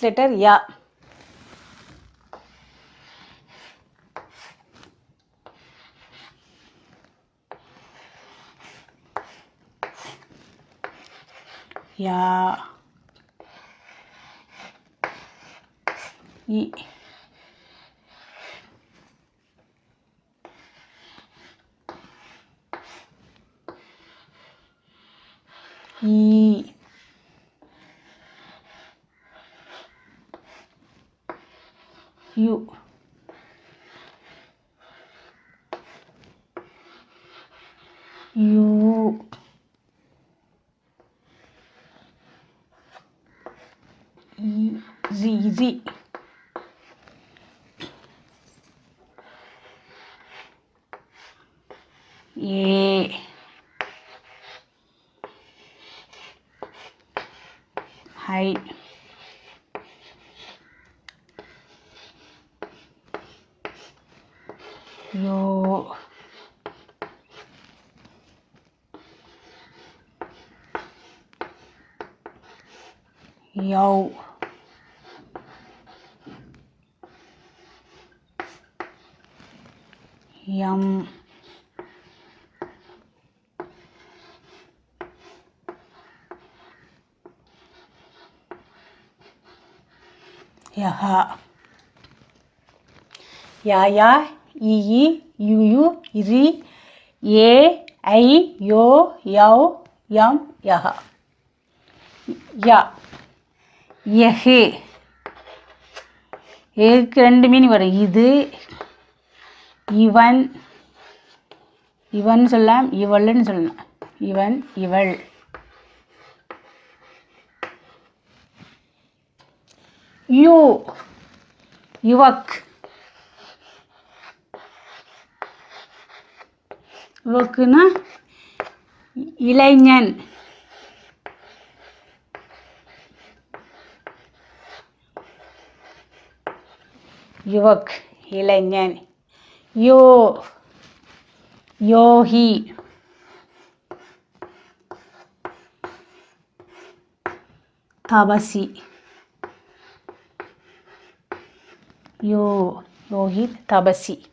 next letter ya. Ya. I. I. U. U. Z. Z. A. I. Yo. Yo. Yum. Yaha. Yaya. Yi. Yu. Iri. Ye. I. Yo. Yau. Yum. Yaha. Ya. Yehe. ஏக்கு ரெண்டு meaning வரும். இது இவன் இவன் சொல்லலாம், இவள்னு சொல்லலாம். இவன் இவள். யூ யுவக். யுவக்குன்னா இளைஞன். யுவக் இளைஞன். யோ யோகி. தபசி. யோ யோகி தபசி.